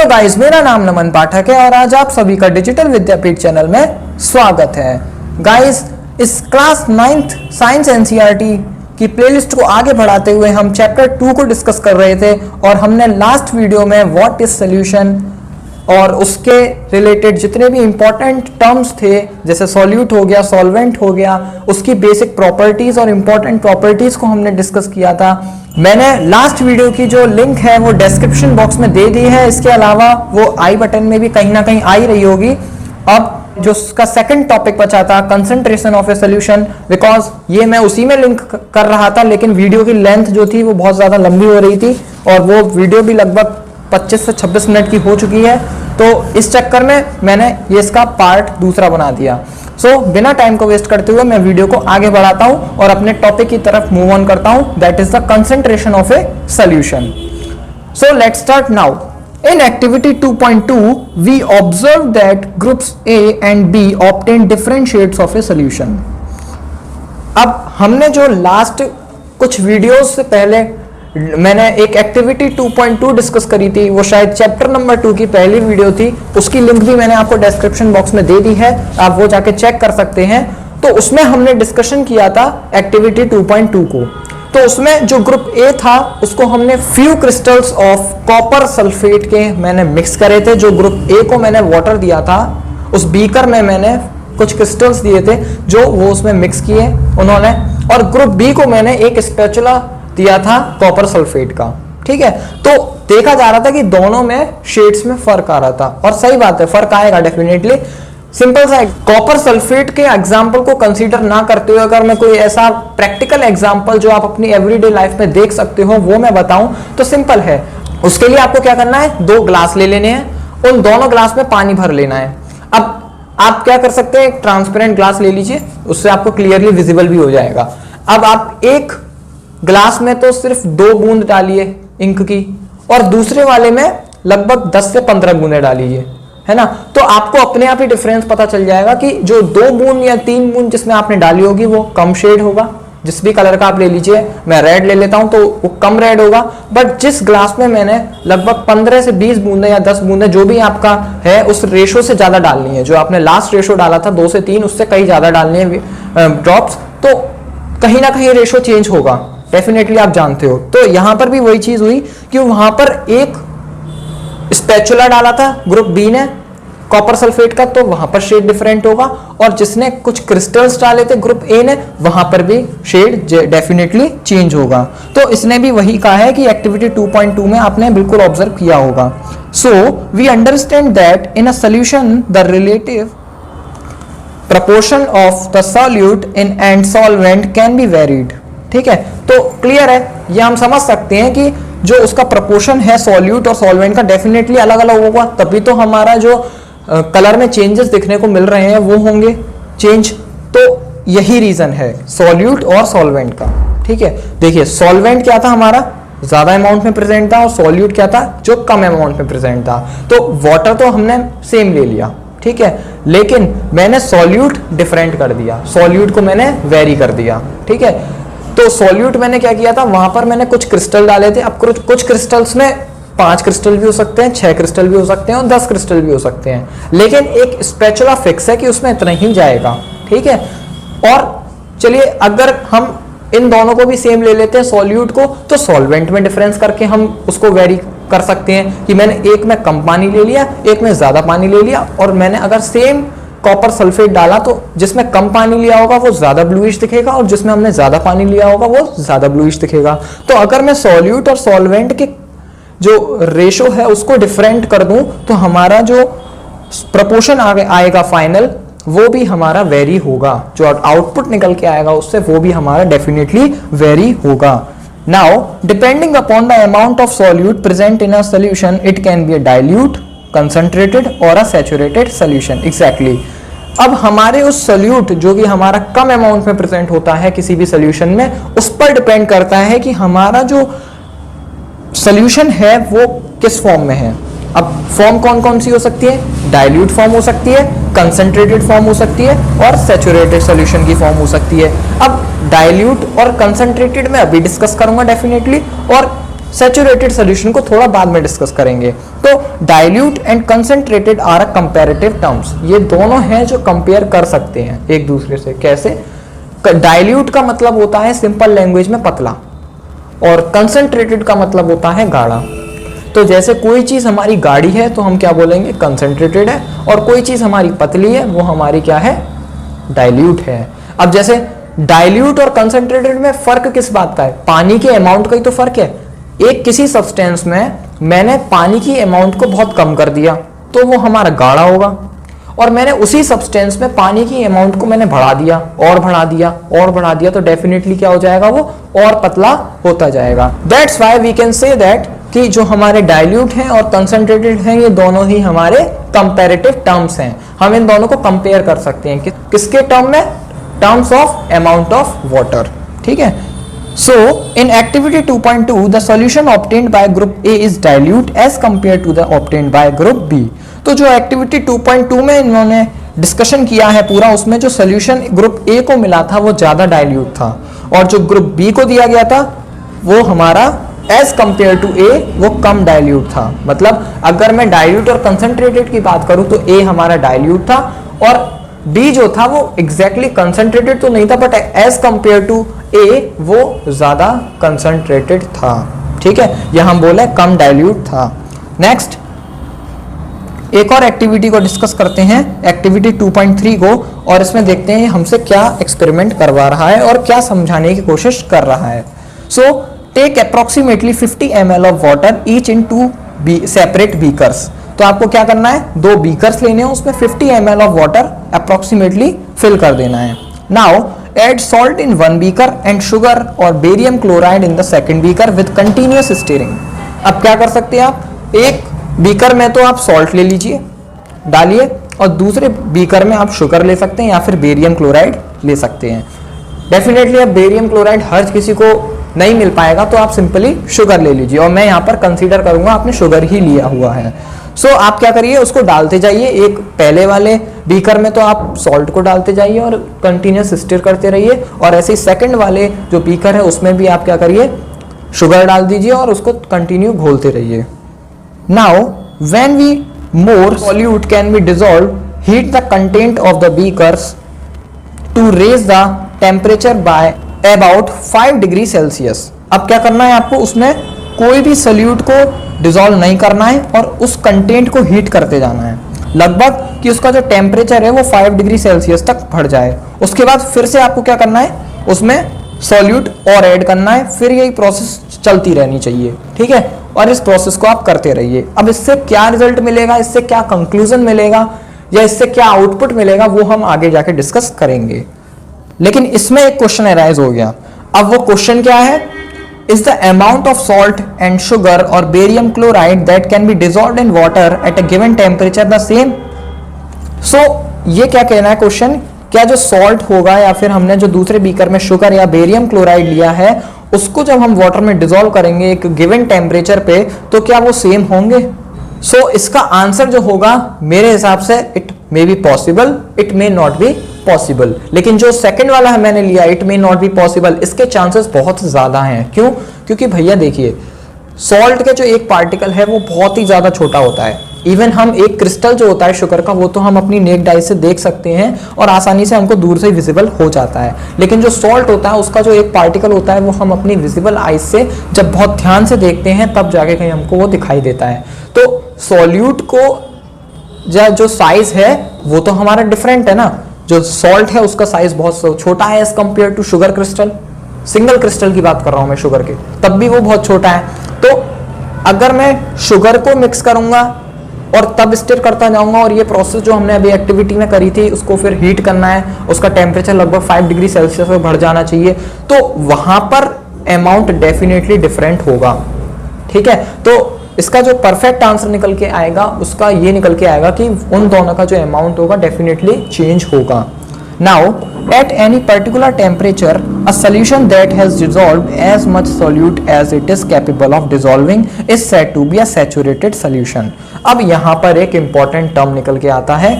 Guys, मेरा नाम नमन पाठक है और आज आप सभी का डिजिटल विद्यापीठ चैनल में स्वागत है। गाइस, इस क्लास 9th साइंस एनसीईआरटी की प्लेलिस्ट को आगे बढ़ाते हुए हम चैप्टर 2 को डिस्कस कर रहे थे और हमने लास्ट वीडियो में व्हाट इज सॉल्यूशन और उसके रिलेटेड जितने भी इंपॉर्टेंट टर्म्स थे, जैसे सॉल्यूट हो गया, सॉल्वेंट हो गया, उसकी बेसिक प्रॉपर्टीज और इंपॉर्टेंट प्रॉपर्टीज को हमने डिस्कस किया था। मैंने लास्ट वीडियो की जो लिंक है वो डिस्क्रिप्शन बॉक्स में दे दी है। इसके अलावा वो आई बटन में भी कहीं ना कहीं आ ही रही होगी। अब जो उसका सेकंड टॉपिक बचा था, concentration of a solution, because ये मैं उसी में लिंक कर रहा था, लेकिन वीडियो की लेंथ जो थी वो बहुत ज्यादा लंबी हो रही थी और वो वीडियो भी लगभग 25 से 26 मिनट की हो चुकी है। तो इस चक्कर में मैंने ये इसका पार्ट दूसरा बना दिया। सो बिना टाइम को वेस्ट करते हुए मैं वीडियो को आगे बढ़ाता हूं और अपने टॉपिक की तरफ मूव ऑन करता हूं, that is the concentration of A solution. So let's start now. In activity 2.2, we observed that groups A and B obtained different shades of a solution. अब हमने जो लास्ट कुछ वीडियोस से पहले मैंने एक एक्टिविटी 2.2 डिस्कस करी थी, वो शायद चैप्टर नंबर 2 की पहली वीडियो थी। उसकी लिंक भी मैंने आपको डिस्क्रिप्शन बॉक्स में दे दी है, आप वो जाके चेक कर सकते हैं। तो उसमें हमने डिस्कशन किया था एक्टिविटी 2.2 को। तो उसमें जो ग्रुप ए था उसको हमने few crystals of copper sulphate के मैंने मिक्स करे थे। जो ग्रुप ए को मैंने वाटर दिया था, उस बीकर में मैंने कुछ क्रिस्टल्स दिए थे जो वो उसमें मिक्स किए उन्होंने, और ग्रुप बी को मैंने एक स्पैचुला दिया था कॉपर सल्फेट का। ठीक है, तो देखा जा रहा था कि दोनों में शेड्स में फर्क आ रहा था, और सही बात है, फर्क आएगा डेफिनेटली। सिंपल सा कॉपर सल्फेट के एग्जाम्पल को कंसीडर ना करते हुए अगर मैं कोई ऐसा प्रैक्टिकल एग्जाम्पल जो आप अपनी एवरीडे लाइफ में देख सकते हो वो मैं बताऊं तो सिंपल है। उसके लिए आपको क्या करना है, 2 ग्लास ले लेने हैं, उन दोनों ग्लास में पानी भर लेना है। अब आप क्या कर सकते हैं, एक ट्रांसपेरेंट ग्लास ले लीजिए, उससे आपको क्लियरली विजिबल भी हो जाएगा। अब आप एक ग्लास में तो सिर्फ 2 बूंद डालिए इंक की, और दूसरे वाले में लगभग 10 से 15 बूंदें डालिए, है ना। तो आपको अपने आप ही डिफरेंस पता चल जाएगा कि जो 2 बूंद या 3 बूंद जिसमें आपने डाली होगी वो कम शेड होगा। जिस भी कलर का आप ले लीजिए, मैं रेड ले लेता हूं तो वो कम रेड होगा। बट जिस ग्लास में मैंने लगभग 15 से 20 बूंदें या 10 बूंदें जो भी आपका है उस रेशो से ज्यादा डालनी है, जो आपने लास्ट रेशो डाला था 2 से 3, उससे कहीं ज्यादा डालनी है ड्रॉप्स, तो कहीं ना कहीं रेशो चेंज होगा, डेफिनेटली आप जानते हो। तो यहां पर भी वही चीज हुई कि वहां पर एक स्पैचुला डाला था ग्रुप बी ने कॉपर सल्फेट का, तो वहां पर शेड डिफरेंट होगा, और जिसने कुछ क्रिस्टल्स डाले थे ग्रुप ए ने, वहां पर भी शेड डेफिनेटली चेंज होगा। तो इसने भी वही कहा है कि एक्टिविटी 2.2 में आपने बिल्कुल ऑब्जर्व किया होगा। So we understand that in a solution the relative proportion of the solute in and solvent can be varied। ठीक है, तो क्लियर है, ये हम समझ सकते हैं कि जो उसका प्रपोर्शन है सॉल्यूट और सॉल्वेंट का डेफिनेटली अलग अलग होगा, तभी तो हमारा जो कलर में चेंजेस दिखने को मिल रहे हैं वो होंगे चेंज। तो यही रीजन है सॉल्यूट और सॉल्वेंट का। ठीक है, देखिए सॉल्वेंट क्या था, हमारा ज्यादा अमाउंट में प्रेजेंट था, और सॉल्यूट क्या था, जो कम अमाउंट में प्रेजेंट था। तो वाटर तो हमने सेम ले लिया, ठीक है, लेकिन मैंने सॉल्यूट डिफरेंट कर दिया, सॉल्यूट को मैंने वेरी कर दिया। ठीक है, तो सॉल्यूट मैंने क्या किया था, वहां पर मैंने कुछ क्रिस्टल डाले थे। अब कुछ क्रिस्टल्स में 5 क्रिस्टल भी हो सकते हैं, 6 क्रिस्टल भी हो सकते हैं, और 10 क्रिस्टल भी हो सकते हैं, लेकिन एक स्पैचुला फिक्स है कि उसमें इतना ही जाएगा। ठीक है, और चलिए अगर हम इन दोनों को भी सेम ले लेते हैं सॉल्यूट को, तो सॉल्वेंट में डिफरेंस करके हम उसको वेरी कर सकते हैं कि मैंने एक में कम पानी ले लिया, एक में ज्यादा पानी ले लिया, और मैंने अगर सेम कॉपर सल्फेट डाला तो जिसमें कम पानी लिया होगा वो ज्यादा ब्लूइश दिखेगा, और जिसमें हमने ज्यादा पानी लिया होगा वो ज्यादा ब्लूइश दिखेगा। तो अगर मैं सॉल्यूट और सॉल्वेंट के जो रेशो है उसको डिफरेंट कर दूं तो हमारा जो प्रपोर्शन आएगा फाइनल, वो भी हमारा वेरी होगा, जो आउटपुट निकल के आएगा उससे वो भी हमारा डेफिनेटली वेरी होगा। Now, depending upon the amount of solute present in a solution, it can be a dilute, concentrated or a saturated solution. Exactly. अब हमारे उस सोल्यूट जो कि हमारा कम अमाउंट में प्रेजेंट होता है किसी भी सोल्यूशन में, उस पर डिपेंड करता है कि हमारा जो सोल्यूशन है वो किस फॉर्म में है। अब फॉर्म कौन कौन सी हो सकती है, डाइल्यूट फॉर्म हो सकती है, कंसंट्रेटेड फॉर्म हो सकती है, और सैचुरेटेड सॉल्यूशन की फॉर्म हो सकती है। अब डाइल्यूट और कंसंट्रेटेड में अभी डिस्कस करूंगा डेफिनेटली, और सैचुरेटेड सोल्यूशन को थोड़ा बाद में डिस्कस करेंगे। तो dilute and concentrated are a comparative terms, ये दोनों हैं जो कंपेयर कर सकते हैं एक दूसरे से। कैसे? डाइल्यूट का मतलब होता है सिंपल लैंग्वेज में पतला, और कंसंट्रेटेड का मतलब होता है गाढ़ा। तो जैसे कोई चीज हमारी गाढ़ी है तो हम क्या बोलेंगे? कंसंट्रेटेड है, और कोई चीज हमारी पतली है वो हमारी क्या है? डाइल्यूट है। अब जैसे डाइल्यूट और कंसंट्रेटेड में फर्क किस बात का है? पानी के अमाउंट का ही तो फर्क है। एक किसी सब्सटेंस में मैंने पानी की अमाउंट को बहुत कम कर दिया तो वो हमारा गाढ़ा होगा, और मैंने उसी सब्सटेंस में पानी की अमाउंट को मैंने बढ़ा दिया और बढ़ा दिया और बढ़ा दिया, तो डेफिनेटली क्या हो जाएगा? वो और पतला होता जाएगा। That's why we can say that कि जो हमारे डाइल्यूट हैं और कंसंट्रेटेड हैं ये दोनों ही हमारे कंपैरेटिव टर्म्स हैं। हम इन दोनों को कंपेयर कर सकते हैं किसके टर्म में? Terms of amount of water. ठीक है। So in activity 2.2 the solution obtained by group A is dilute as compared to the obtained by group B। तो जो एक्टिविटी 2.2 में इन्होंने डिस्कशन किया है पूरा, उसमें जो सोल्यूशन ग्रुप ए को मिला था वो ज्यादा डाइल्यूट था, और जो ग्रुप बी को दिया गया था वो हमारा एज कंपेयर टू ए वो कम डाइल्यूट था। मतलब अगर मैं डाइल्यूट और कंसंट्रेटेड की बात करूं तो ए हमारा डाइल्यूट था, और बी जो था वो एग्जैक्टली कंसंट्रेटेड तो नहीं था, बट एज कंपेयर टू ए वो ज्यादा कंसंट्रेटेड था। ठीक है, यह हम बोले कम डाइल्यूट था। नेक्स्ट एक और एक्टिविटी को डिस्कस करते हैं, एक्टिविटी 2.3 को, और इसमें देखते हैं हमसे क्या एक्सपेरिमेंट करवा रहा है और क्या समझाने की कोशिश कर रहा है। So take approximately 50 ml of water each in 2 separate beakers. तो आपको क्या करना है? 2 बीकर्स लेने हैं, उसमें 50 ml ऑफ वाटर अप्रोक्सीमेटली फिल कर देना है। Now add salt in 1 beaker and sugar और barium chloride in the second beaker with continuous stirring. अब क्या कर सकते हैं आप? एक बीकर में तो आप सॉल्ट ले लीजिए, डालिए, और दूसरे बीकर में आप शुगर ले सकते हैं या फिर बेरियम क्लोराइड ले सकते हैं। डेफिनेटली अब बेरियम क्लोराइड हर किसी को नहीं मिल पाएगा तो आप सिंपली शुगर ले लीजिए, और मैं यहाँ पर कंसीडर करूंगा आपने शुगर ही लिया हुआ है। सो आप क्या करिए? उसको डालते जाइए। एक पहले वाले बीकर में तो आप सॉल्ट को डालते जाइए और कंटिन्यूअस स्टिर करते रहिए, और ऐसे ही सेकंड वाले जो बीकर है उसमें भी आप क्या करिए? शुगर डाल दीजिए और उसको कंटिन्यू घोलते रहिए। Now when we more solute can be dissolve, heat the content of the beakers to raise the temperature by about 5 degree Celsius. अब क्या करना है आपको? उसमें कोई भी सोल्यूट को डिसॉल्व नहीं करना है और उस कंटेंट को हीट करते जाना है लगभग कि उसका जो टेम्परेचर है वो 5 डिग्री सेल्सियस तक बढ़ जाए। उसके बाद फिर से आपको क्या करना है? उसमें सॉल्यूट और ऐड करना है, फिर यही प्रोसेस चलती रहनी चाहिए। ठीक है, और इस प्रोसेस को आप करते रहिए। अब इससे क्या रिजल्ट मिलेगा, इससे क्या कंक्लूजन मिलेगा, या इससे क्या आउटपुट मिलेगा, वो हम आगे जाके डिस्कस करेंगे। लेकिन इसमें एक क्वेश्चन अराइज हो गया। अब वो क्वेश्चन क्या है? Is the amount of salt and sugar or barium chloride that can be dissolved in water at a given temperature the same? So ये क्या कहना है क्वेश्चन? क्या जो सॉल्ट होगा या फिर हमने जो दूसरे बीकर में शुगर या बेरियम क्लोराइड लिया है उसको जब हम वाटर में डिसॉल्व करेंगे एक गिवन टेम्परेचर पे तो क्या वो सेम होंगे? सो इसका आंसर जो होगा मेरे हिसाब से it may be possible, it may not be possible. लेकिन जो सेकंड वाला है मैंने लिया it may not be possible, इसके चांसेस बहुत ज्यादा हैं। क्यों? क्योंकि भैया देखिए सॉल्ट के जो एक पार्टिकल है वो बहुत ही ज्यादा छोटा होता है। इवन हम एक क्रिस्टल जो होता है शुगर का वो तो हम अपनी नेक्ड आई से देख सकते हैं और आसानी से हमको दूर से विजिबल हो जाता है, लेकिन जो सॉल्ट होता है उसका जो एक पार्टिकल होता है वो हम अपनी विजिबल आई से जब बहुत ध्यान से देखते हैं तब जाके कहीं हमको वो दिखाई देता है। तो सॉल्यूट को जो साइज है वो तो हमारा डिफरेंट है ना। जो सॉल्ट है उसका साइज बहुत छोटा है as compare to sugar crystal. Single crystal की बात कर रहा हूं मैं शुगर के, तब भी वो बहुत छोटा है। तो अगर मैं शुगर को मिक्स करूंगा और तब स्टिर करता जाऊंगा और ये प्रोसेस जो हमने अभी एक्टिविटी में करी थी उसको फिर हीट करना है, उसका टेम्परेचर लगभग 5 डिग्री सेल्सियस पर बढ़ जाना चाहिए, तो वहां पर अमाउंट डेफिनेटली डिफरेंट होगा। ठीक है, तो इसका जो परफेक्ट आंसर निकल के आएगा उसका ये निकल के आएगा कि उन दोनों का जो अमाउंट होगा डेफिनेटली चेंज होगा। Now at any particular temperature a solution that has dissolved as much solute as it is capable of dissolving is said to be a saturated solution. अब यहाँ पर एक इंपॉर्टेंट टर्म निकल के आता है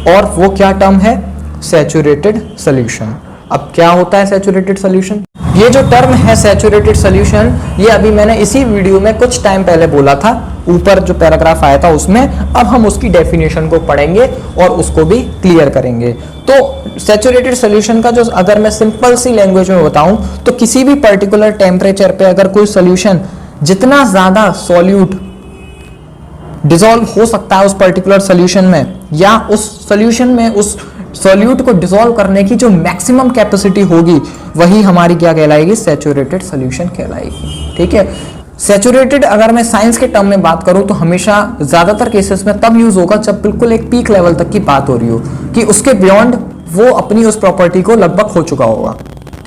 और वो क्या टर्म है? Saturated solution. अब क्या होता है सैचुरेटेड सॉल्यूशन? ये जो टर्म है सैचुरेटेड सॉल्यूशन, ये अभी मैंने इसी वीडियो में कुछ टाइम पहले बोला था, ऊपर जो पैराग्राफ आया था उसमें। अब हम उसकी डेफिनेशन को पढ़ेंगे और उसको भी क्लियर करेंगे। तो सैचुरेटेड सॉल्यूशन का जो अगर मैं सिंपल सी लैंग्वेज में बताऊं तो किसी भी पर्टिकुलर टेम्परेचर पे अगर कोई सॉल्यूशन जितना ज्यादा सॉल्यूट डिसॉल्व हो सकता है उस पर्टिकुलर सॉल्यूशन में, या उस सॉल्यूशन में उस सॉल्यूट को डिसॉल्व करने की जो मैक्सिमम कैपेसिटी होगी, वही हमारी क्या कहलाएगी? सैचुरेटेड सॉल्यूशन कहलाएगी। ठीक है। सैचुरेटेड अगर मैं साइंस के टर्म में बात करूं तो हमेशा ज्यादातर केसेस में तब यूज होगा जब बिल्कुल एक पीक लेवल तक की बात हो रही हो, कि उसके बियॉन्ड वो अपनी उस प्रॉपर्टी को लगभग खो चुका होगा।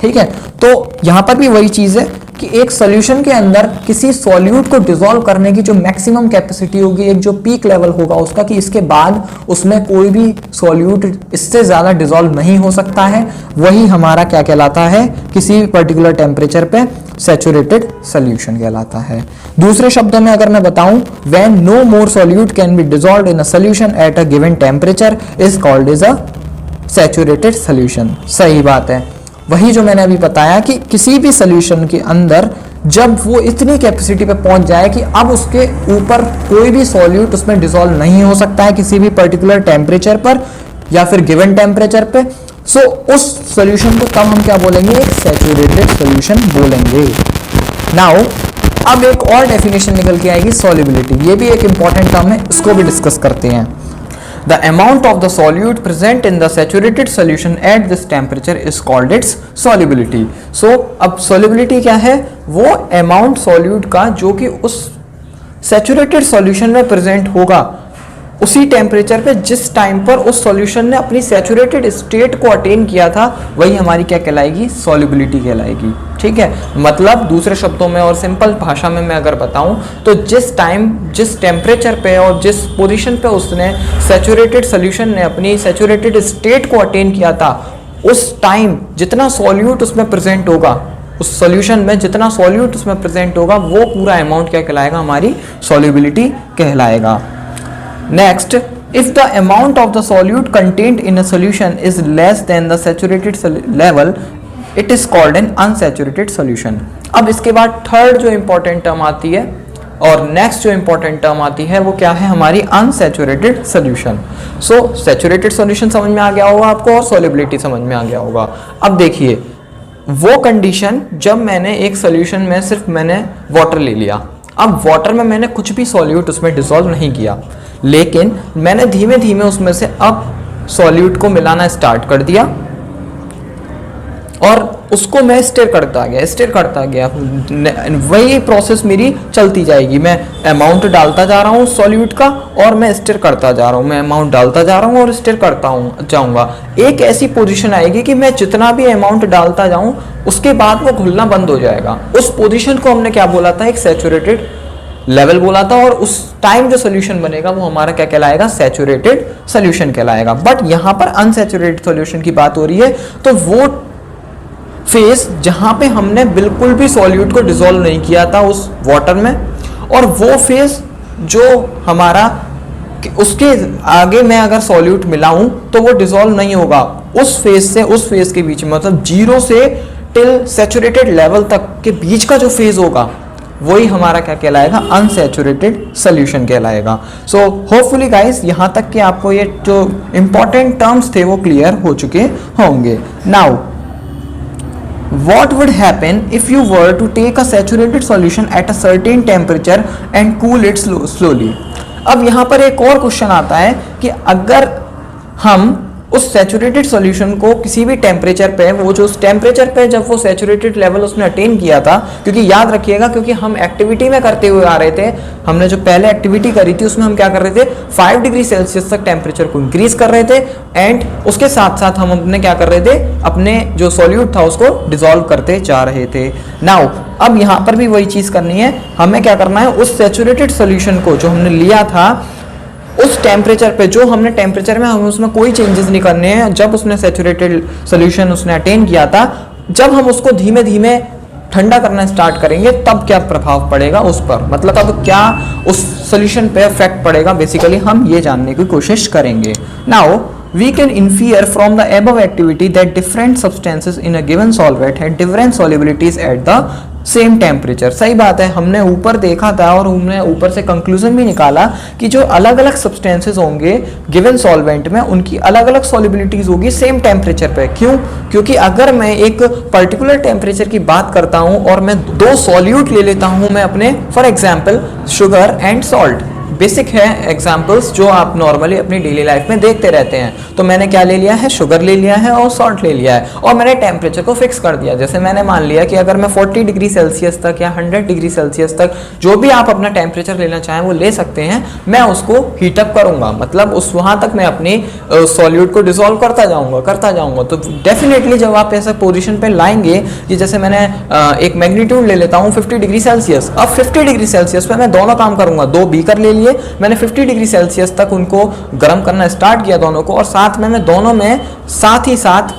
ठीक है। तो यहां पर भी वही चीज है कि एक सॉल्यूशन के अंदर किसी सॉल्यूट को डिसॉल्व करने की जो मैक्सिमम कैपेसिटी होगी, एक जो पीक लेवल होगा उसका, कि इसके बाद उसमें कोई भी सॉल्यूट इससे ज्यादा डिसॉल्व नहीं हो सकता है, वही हमारा क्या कहलाता है? किसी पर्टिकुलर टेम्परेचर पे सैचुरेटेड सॉल्यूशन कहलाता है। दूसरे शब्दों में अगर मैं बताऊं, when no more solute can be dissolved in a solution at a given temperature is called as a saturated solution. सही बात है, वही जो मैंने अभी बताया कि किसी भी सॉल्यूशन के अंदर जब वो इतनी कैपेसिटी पे पहुंच जाए कि अब उसके ऊपर कोई भी सॉल्यूट उसमें डिसॉल्व नहीं हो सकता है किसी भी पर्टिकुलर टेम्परेचर पर या फिर गिवन टेम्परेचर पे, सो उस सॉल्यूशन को तब हम क्या बोलेंगे? एक सैचुरेटेड सॉल्यूशन बोलेंगे। नाउ अब एक और डेफिनेशन निकल के आएगी, सॉल्युबिलिटी। ये भी एक इंपॉर्टेंट टर्म है, इसको भी डिस्कस करते हैं। The amount of the solute present in the saturated solution at this temperature is called its solubility. So अब solubility क्या है? वो amount solute का जो कि उस saturated solution में present होगा उसी टेम्परेचर पे जिस टाइम पर उस सॉल्यूशन ने अपनी सैचुरेटेड स्टेट को अटेन किया था, वही हमारी क्या कहलाएगी? सॉल्युबिलिटी कहलाएगी। ठीक है। मतलब दूसरे शब्दों में और सिंपल भाषा में मैं अगर बताऊं तो जिस टाइम, जिस टेम्परेचर पे और जिस पोजीशन पे उसने सैचुरेटेड सॉल्यूशन ने अपनी सैचुरेटेड स्टेट को अटेन किया था, उस टाइम जितना सॉल्यूट उसमें प्रेजेंट होगा, उस सॉल्यूशन में जितना सॉल्यूट उसमें प्रेजेंट होगा, वो पूरा अमाउंट क्या कहलाएगा? हमारी सॉल्युबिलिटी कहलाएगा। Next, if the amount of the solute contained in a solution is less than the saturated level, it is called an unsaturated solution. अब इसके बाद थर्ड जो इंपॉर्टेंट टर्म आती है और नेक्स्ट जो इंपॉर्टेंट टर्म आती है वो क्या है? हमारी अनसैचुरेटेड सॉल्यूशन। सो सैचुरेटेड सॉल्यूशन समझ में आ गया होगा आपको और सॉल्युबिलिटी समझ में आ गया होगा। अब देखिए, वो कंडीशन जब मैंने एक सॉल्यूशन में सिर्फ मैंने वाटर ले लिया, अब वाटर में मैंने कुछ भी सॉल्यूट उसमें डिसॉल्व नहीं किया, लेकिन मैंने धीमे धीमे उसमें से अब सॉल्यूट को मिलाना स्टार्ट कर दिया और उसको मैं स्टिर करता गया, वही प्रोसेस मेरी चलती जाएगी। मैं अमाउंट डालता जा रहा हूँ सॉल्यूट का और मैं स्टिर करता जा रहा हूँ, मैं अमाउंट डालता जा रहा हूँ और स्टिर करता जाऊँगा। एक ऐसी पोजीशन आएगी कि मैं जितना भी अमाउंट डालता जाऊँ उसके बाद वो घुलना बंद हो जाएगा। उस पोजीशन को हमने क्या बोला था? एक सैचुरेटेड लेवल बोला था, और उस टाइम जो सोल्यूशन बनेगा वो हमारा क्या कहलाएगा? सैचुरेटेड सोल्यूशन कहलाएगा। बट यहाँ पर अनसैचुरेटेड सोल्यूशन की बात हो रही है, तो वो फेज जहां पे हमने बिल्कुल भी सॉल्यूट को डिसॉल्व नहीं किया था उस वाटर में, और वो फेज जो हमारा उसके आगे मैं अगर सॉल्यूट मिलाऊं तो वो डिसॉल्व नहीं होगा, उस फेज से उस फेज के बीच में, मतलब जीरो से टिल सैचुरेटेड लेवल तक के बीच का जो फेज होगा वही हमारा क्या कहलाएगा? अनसैचुरेटेड सॉल्यूशन कहलाएगा। सो होपफुली गाइस यहां तक कि आपको ये जो इंपॉर्टेंट टर्म्स थे वो क्लियर हो चुके होंगे। Now what would happen if you were to take a saturated solution at a certain temperature and cool it slowly? अब यहाँ पर एक और क्वेश्चन आता है कि अगर हम उस सैचुरेटेड सॉल्यूशन को किसी भी टेम्परेचर पे, वो जो उस टेम्परेचर पे जब वो सैचुरेटेड लेवल उसने अटेन किया था, क्योंकि याद रखिएगा क्योंकि हम एक्टिविटी में करते हुए आ रहे थे, हमने जो पहले एक्टिविटी करी थी उसमें हम क्या कर रहे थे? 5 डिग्री सेल्सियस तक टेम्परेचर को इंक्रीज कर रहे थे, एंड उसके साथ साथ हम अपने क्या कर रहे थे? अपने जो सॉल्यूट था उसको डिसॉल्व करते जा रहे थे। नाउ अब यहाँ पर भी वही चीज करनी है, हमें क्या करना है? उस सैचुरेटेड सॉल्यूशन को जो हमने लिया था उस टेम्परेचर पे, जो हमने टेम्परेचर में हमें उसमें कोई चेंजेस नहीं करने हैं, जब उसने सैचुरेटेड सॉल्यूशन उसने अटेन किया था, जब हम उसको धीमे धीमे ठंडा करना स्टार्ट करेंगे तब क्या प्रभाव पड़ेगा उस पर, मतलब अब क्या उस सॉल्यूशन पे इफेक्ट पड़ेगा, बेसिकली हम ये जानने की कोशिश करेंगे। Now we can infer from the above activity that different substances in a given solvent had different solubilities at the same temperature. सही बात है, हमने ऊपर देखा था और हमने ऊपर से कंक्लूजन भी निकाला कि जो अलग अलग सब्सटेंसेस होंगे गिवन सॉल्वेंट में उनकी अलग अलग सॉल्युबिलिटीज होगी सेम टेम्परेचर पे। क्यों? क्योंकि अगर मैं एक पर्टिकुलर टेम्परेचर की बात करता हूं और मैं दो सॉल्यूट ले लेता हूं मैं अपने, for example sugar and salt, basic है एग्जांपल्स जो आप नॉर्मली अपनी डेली लाइफ में देखते रहते हैं। तो मैंने क्या ले लिया है, शुगर ले लिया है और सॉल्ट ले लिया है और मैंने टेम्परेचर को फिक्स कर दिया। जैसे मैंने मान लिया कि अगर मैं 40 डिग्री सेल्सियस तक या 100 डिग्री सेल्सियस तक जो भी आप अपना टेम्परेचर लेना चाहें वो ले सकते हैं, मैं उसको हीटअप करूंगा, मतलब उस वहां तक मैं अपनी सॉल्यूट को डिसॉल्व करता जाऊंगा। तो डेफिनेटली जब आप ऐसा पोजिशन पे लाएंगे कि जैसे मैंने एक मैग्नीट्यूड ले लेता हूँ 50 डिग्री सेल्सियस, अब 50 डिग्री सेल्सियस पे मैं दोनों काम करूंगा, दो बीकर ले लिए, मैंने 50 डिग्री सेल्सियस तक उनको गर्म करना स्टार्ट किया दोनों को, और साथ में मैं दोनों में साथ ही साथ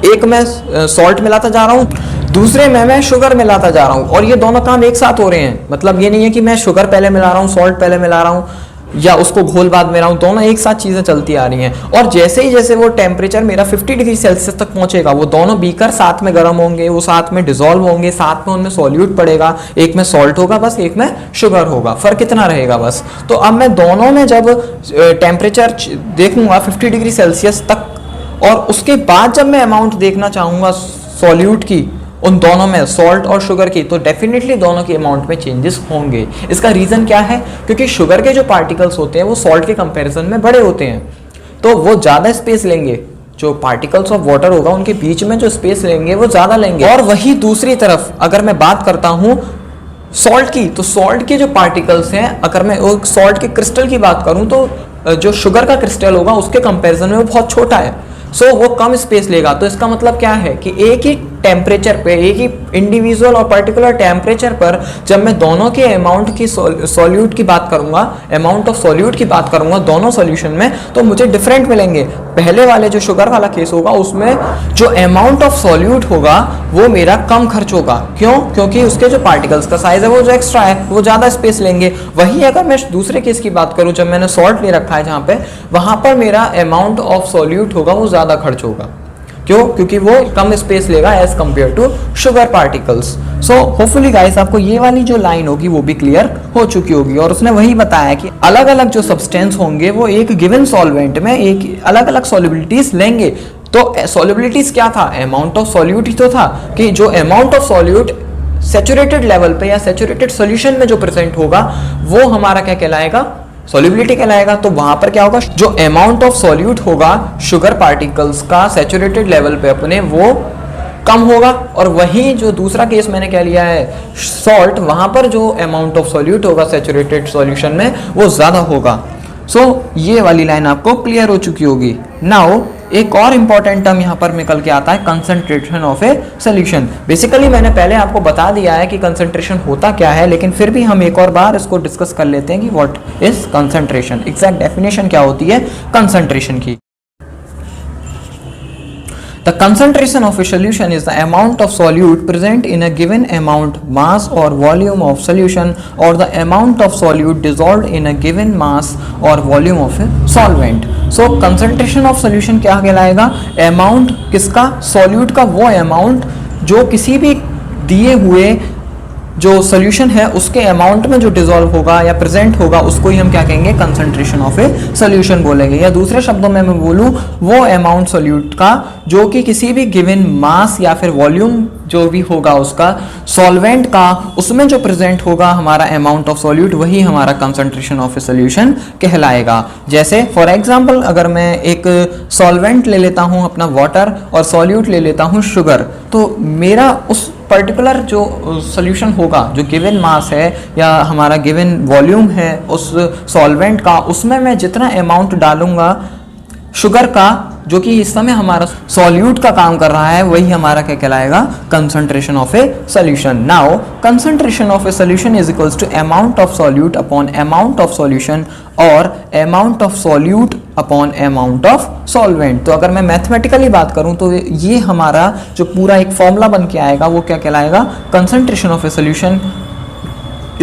एक में सॉल्ट मिलाता जा रहा हूं, दूसरे में मैं शुगर मिलाता जा रहा हूं, और ये दोनों काम एक साथ हो रहे हैं। मतलब ये नहीं है कि मैं शुगर पहले मिला रहा हूं, सॉल्ट पहले मिला रहा हूं या उसको घोल बाद में रहा हूं, दोनों एक साथ चीजें चलती आ रही हैं। और जैसे ही जैसे वो टेम्परेचर मेरा 50 डिग्री सेल्सियस तक पहुंचेगा, वो दोनों बीकर साथ में गर्म होंगे, वो साथ में डिसॉल्व होंगे, साथ में उनमें सॉल्यूट पड़ेगा, एक में सॉल्ट होगा बस, एक में शुगर होगा, फर्क कितना रहेगा बस। तो अब मैं दोनों में जब टेम्परेचर देखूंगा 50 डिग्री सेल्सियस तक, और उसके बाद जब मैं अमाउंट देखना चाहूंगा सॉल्यूट की उन दोनों में, सॉल्ट और शुगर की, तो डेफिनेटली दोनों के अमाउंट में चेंजेस होंगे। इसका रीजन क्या है? क्योंकि शुगर के जो पार्टिकल्स होते हैं वो सॉल्ट के कंपैरिजन में बड़े होते हैं, तो वो ज्यादा स्पेस लेंगे, जो पार्टिकल्स ऑफ वाटर होगा उनके बीच में जो स्पेस लेंगे वो ज्यादा लेंगे। और वही दूसरी तरफ अगर मैं बात करता हूं सॉल्ट की, तो सॉल्ट के जो पार्टिकल्स हैं, अगर मैं सॉल्ट के क्रिस्टल की बात करूं तो जो शुगर का क्रिस्टल होगा उसके कंपैरिजन में वो बहुत छोटा है, सो वो कम स्पेस लेगा। तो इसका मतलब क्या है कि एक ही टेम्परेचर पे, एक ही इंडिविजुअल और पर्टिकुलर टेम्परेचर पर जब मैं दोनों के अमाउंट की सॉल्यूट की बात करूंगा, अमाउंट ऑफ सॉल्यूट की बात करूंगा दोनों सॉल्यूशन में, तो मुझे डिफरेंट मिलेंगे। पहले वाले जो शुगर वाला केस होगा उसमें जो अमाउंट ऑफ सॉल्यूट होगा वो मेरा कम खर्च होगा। क्यों? क्योंकि उसके जो पार्टिकल्स का साइज है वो जो एक्स्ट्रा है वो ज्यादा स्पेस लेंगे। वही अगर मैं दूसरे केस की बात करूं, जब मैंने सॉल्ट ले रखा है जहां पे, वहां पर मेरा अमाउंट ऑफ सॉल्यूट होगा वो ज्यादा खर्च होगा। क्यों? क्योंकि वो कम स्पेस लेगा as compare to sugar particles. So hopefully guys आपको ये वाली जो लाइन होगी वो भी क्लियर हो चुकी होगी। और उसने वही बताया कि अलग अलग जो सब्सटेंस होंगे वो एक गिवन सॉल्वेंट में एक अलग अलग सॉल्युबिलिटीज लेंगे। तो सॉल्युबिलिटीज क्या था? अमाउंट ऑफ सॉल्यूट ही तो था, कि जो amount of solute saturated level पे या सैचुरेटेड सॉल्यूशन में जो प्रेजेंट होगा वो हमारा क्या कहलाएगा? सॉल्युबिलिटी कहलाएगा। तो वहां पर क्या होगा? जो अमाउंट ऑफ सॉल्यूट होगा शुगर पार्टिकल्स का सैचुरेटेड लेवल पे अपने, वो कम होगा। और वही जो दूसरा केस मैंने क्या लिया है सॉल्ट, वहां पर जो अमाउंट ऑफ सॉल्यूट होगा सैचुरेटेड सॉल्यूशन में वो ज्यादा होगा। सो ये वाली लाइन आपको क्लियर हो चुकी होगी। नाउ एक और इंपॉर्टेंट टर्म यहाँ पर निकल के आता है, concentration of a solution. Basically मैंने पहले आपको बता दिया है कि कंसंट्रेशन होता क्या है, लेकिन फिर भी हम एक और बार इसको डिस्कस कर लेते हैं कि what is concentration, exact definition क्या होती है कंसंट्रेशन की। The concentration of a solution is the amount of solute present in a given amount, mass or volume of solution, or the amount of solute dissolved in a given mass or volume of a solvent. So concentration of solution क्या कहलाएगा? Amount किसका? solute का वो amount जो किसी भी दिए हुए जो सोल्यूशन है उसके अमाउंट में जो डिसॉल्व होगा या प्रेजेंट होगा उसको ही हम क्या कहेंगे? कंसंट्रेशन ऑफ ए सोल्यूशन बोलेंगे। या दूसरे शब्दों में मैं बोलूं वो अमाउंट सोल्यूट का जो कि किसी भी गिवन मास या फिर वॉल्यूम जो भी होगा उसका सॉल्वेंट का, उसमें जो प्रेजेंट होगा हमारा अमाउंट ऑफ सोल्यूट, वही हमारा कंसंट्रेशन ऑफ ए सोल्यूशन कहलाएगा। जैसे फॉर एग्जांपल अगर मैं एक सॉल्वेंट ले लेता हूं अपना वाटर और सॉल्यूट ले लेता हूं शुगर, तो मेरा उस पर्टिकुलर जो सोल्यूशन होगा जो गिवन मास है या हमारा गिवन वॉल्यूम है उस सॉल्वेंट का, उसमें मैं जितना अमाउंट डालूंगा शुगर का जो कि इस समय हमारा सॉल्यूट का काम कर रहा है, वही हमारा क्या कहलाएगा? Concentration of a solution. Now concentration of a solution is equals to amount of solute upon amount of solution और amount of solute upon amount of solvent. तो अगर मैं मैथमेटिकली बात करूं तो ये हमारा जो पूरा एक फॉर्मूला बन के आएगा वो क्या कहलाएगा? Concentration of a solution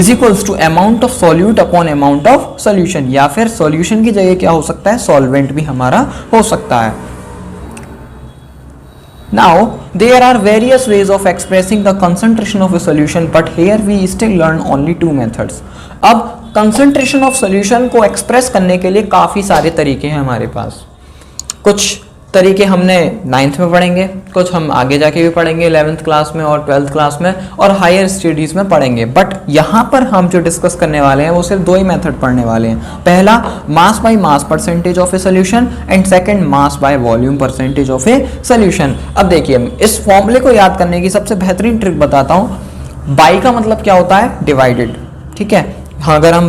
is equals to amount of solute upon amount of solution, या फिर सॉल्यूशन की जगह क्या हो सकता है, सॉल्वेंट भी हमारा हो सकता है। Now there are various ways of expressing the concentration of a solution, but here we still learn only two methods. अब concentration of solution को express करने के लिए काफ़ी सारे तरीके हैं हमारे पास। कुछ तरीके हमने 9th में पढ़ेंगे, कुछ हम आगे जाके भी पढ़ेंगे 11th क्लास में और 12th क्लास में और हायर स्टडीज़ में पढ़ेंगे। बट यहाँ पर हम जो डिस्कस करने वाले हैं वो सिर्फ दो ही मेथड पढ़ने वाले हैं। पहला mass by mass percentage of a solution and second mass by volume percentage of a solution. अब देखिए, इस फॉर्मूले को याद करने की सबसे बेहतरीन ट्रिक बताता हूँ। बाई का मतलब क्या होता है, डिवाइडेड, ठीक है। हाँ, अगर हम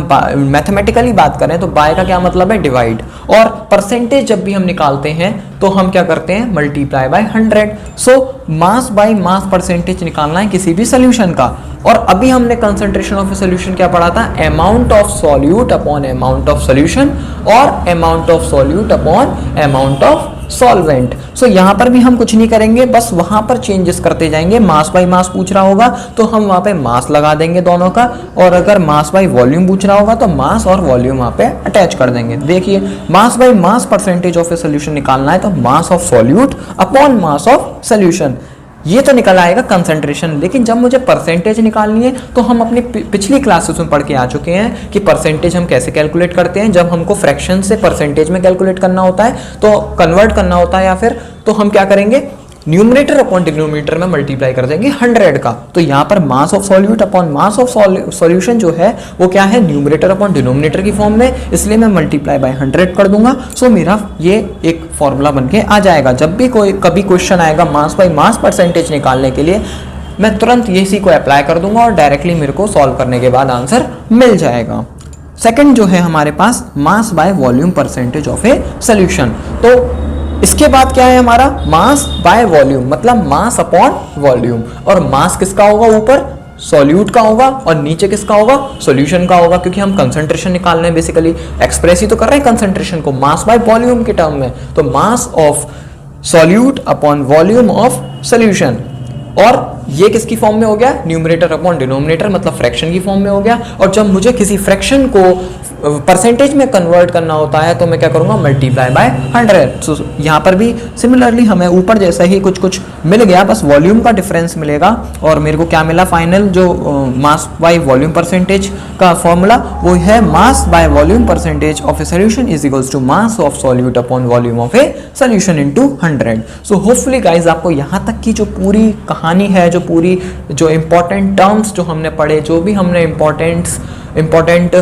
मैथमेटिकली बात करें तो बाय का क्या मतलब है, डिवाइड, और परसेंटेज जब भी हम निकालते हैं तो हम क्या करते हैं, multiply by 100। So mass by mass percentage निकालना है किसी भी सोल्यूशन का। और अभी हमने कंसंट्रेशन ऑफ ए सोल्यूशन क्या पढ़ा था, amount of solute upon amount of solution और amount of solute upon amount of solvent. So यहाँ पर भी हम कुछ नहीं करेंगे, बस वहां पर चेंजेस करते जाएंगे। मास बाय मास पूछ रहा होगा तो हम वहां पे मास लगा देंगे दोनों का, और अगर मास बाय वॉल्यूम पूछ रहा होगा तो मास और वॉल्यूम वहां पे अटैच कर देंगे। देखिए, mass by mass percentage of a solution निकालना है तो मास of solute upon mass of solution, ये तो निकल आएगा कंसंट्रेशन। लेकिन जब मुझे परसेंटेज निकालनी है तो हम अपनी पिछली क्लासेस में पढ़ के आ चुके हैं कि परसेंटेज हम कैसे कैलकुलेट करते हैं। जब हमको फ्रैक्शन से परसेंटेज में कैलकुलेट करना होता है तो कन्वर्ट करना होता है, या फिर तो हम क्या करेंगे, न्यूमरेटर अपॉन डिनोमिनेटर में मल्टीप्लाई कर देंगे 100 का। तो यहाँ पर मास of solute upon mass of solution जो है वो क्या है, न्यूमरेटर अपॉन डिनोमिनेटर की फॉर्म में, इसलिए मैं मल्टीप्लाई बाय 100 कर दूंगा। सो मेरा ये एक फॉर्मूला बन के आ जाएगा। जब भी कभी क्वेश्चन आएगा मास बाय मास परसेंटेज निकालने के लिए, मैं तुरंत इसी को अप्लाई कर दूंगा और डायरेक्टली मेरे को सॉल्व करने के बाद आंसर मिल जाएगा। सेकेंड जो है हमारे पास mass by volume percentage of a solution. तो इसके बाद क्या है हमारा, मास बाय वॉल्यूम, मतलब मास अपॉन वॉल्यूम। और मास किसका होगा, ऊपर सॉल्यूट का होगा और नीचे किसका होगा, सॉल्यूशन का होगा, क्योंकि हम कंसंट्रेशन निकाल रहे हैं, बेसिकली एक्सप्रेस ही तो कर रहे हैं कंसंट्रेशन को मास बाय वॉल्यूम के टर्म में। तो मास of solute upon volume of solution, और ये किसकी फॉर्म में हो गया, न्यूमरेटर अपॉन डिनोमिनेटर, मतलब फ्रैक्शन की फॉर्म में हो गया। और जब मुझे किसी फ्रैक्शन को परसेंटेज में कन्वर्ट करना होता है तो मैं क्या करूंगा, मल्टीप्लाई बाय 100। सो यहाँ पर भी सिमिलरली हमें ऊपर जैसा ही कुछ मिल गया, बस वॉल्यूम का डिफरेंस मिलेगा। और मेरे को क्या मिला फाइनल, जो मास बाय वॉल्यूम परसेंटेज का फॉर्मूला वो है mass by volume percentage of a solution is equals to mass of solute upon volume of a solution into 100। So hopefully guys आपको यहाँ तक की जो पूरी कहानी है, जो इंपॉर्टेंट टर्म्स जो हमने पढ़े, जो भी हमने इंपॉर्टेंट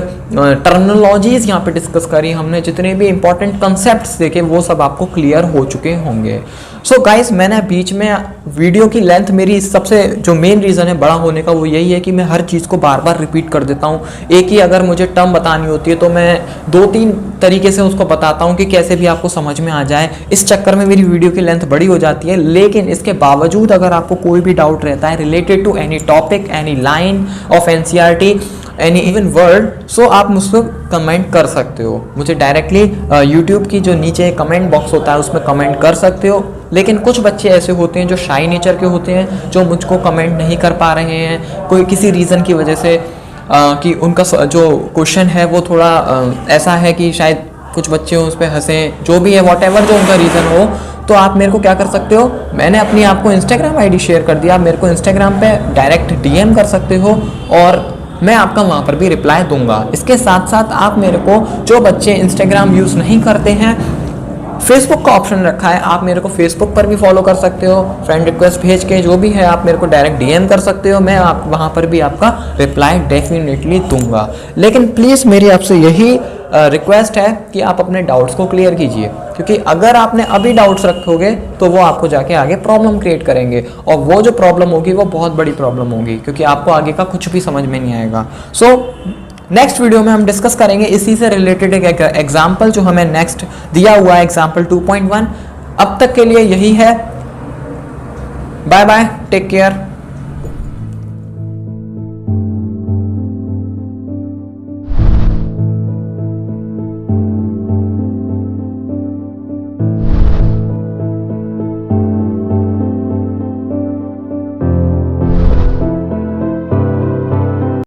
टर्मिनोलॉजीज यहाँ पे डिस्कस करी हमने, जितने भी इंपॉर्टेंट कंसेप्ट्स देखे वो सब आपको क्लियर हो चुके होंगे। सो गाइस, मैंने बीच में वीडियो की लेंथ मेरी सबसे जो मेन रीज़न है बड़ा होने का वो यही है कि मैं हर चीज़ को बार बार रिपीट कर देता हूँ। एक ही अगर मुझे टर्म बतानी होती है तो मैं 2-3 तरीके से उसको बताता हूँ कि कैसे भी आपको समझ में आ जाए। इस चक्कर में मेरी वीडियो की लेंथ बड़ी हो जाती है। लेकिन इसके बावजूद अगर आपको कोई भी डाउट रहता है related to any topic, any line of NCERT, any even word, so आप मुझको कमेंट कर सकते हो। मुझे डायरेक्टली यूट्यूब की जो नीचे कमेंट बॉक्स होता है उसमें कमेंट कर सकते हो। लेकिन कुछ बच्चे ऐसे होते हैं जो शाई नेचर के होते हैं, जो मुझको कमेंट नहीं कर पा रहे हैं कोई किसी रीज़न की वजह से, कि उनका जो क्वेश्चन है वो थोड़ा ऐसा है कि शायद कुछ बच्चे उस पर हंसें, जो भी है वॉटेवर जो उनका रीज़न हो, तो आप मेरे को क्या कर सकते हो, मैंने अपनी आपको इंस्टाग्राम आईडी शेयर कर दिया, आप मेरे को इंस्टाग्राम पे डायरेक्ट डीएम कर सकते हो और मैं आपका वहाँ पर भी रिप्लाई दूंगा। इसके साथ साथ आप मेरे को, जो बच्चे इंस्टाग्राम यूज़ नहीं करते हैं, फेसबुक का ऑप्शन रखा है, आप मेरे को फेसबुक पर भी फॉलो कर सकते हो, फ्रेंड रिक्वेस्ट भेज के जो भी है आप मेरे को डायरेक्ट डीएम कर सकते हो, मैं आप वहाँ पर भी आपका रिप्लाई डेफिनेटली दूंगा। लेकिन प्लीज़ मेरी आपसे यही रिक्वेस्ट है कि आप अपने डाउट्स को क्लियर कीजिए, क्योंकि अगर आपने अभी डाउट्स रखोगे तो वो आपको जाके आगे प्रॉब्लम क्रिएट करेंगे, और वो जो प्रॉब्लम होगी वो बहुत बड़ी प्रॉब्लम होगी, क्योंकि आपको आगे का कुछ भी समझ में नहीं आएगा। सो नेक्स्ट वीडियो में हम डिस्कस करेंगे इसी से रिलेटेड एक एग्जाम्पल जो हमें नेक्स्ट दिया हुआ है, एग्जाम्पल 2.1। अब तक के लिए यही है। Bye bye, take care.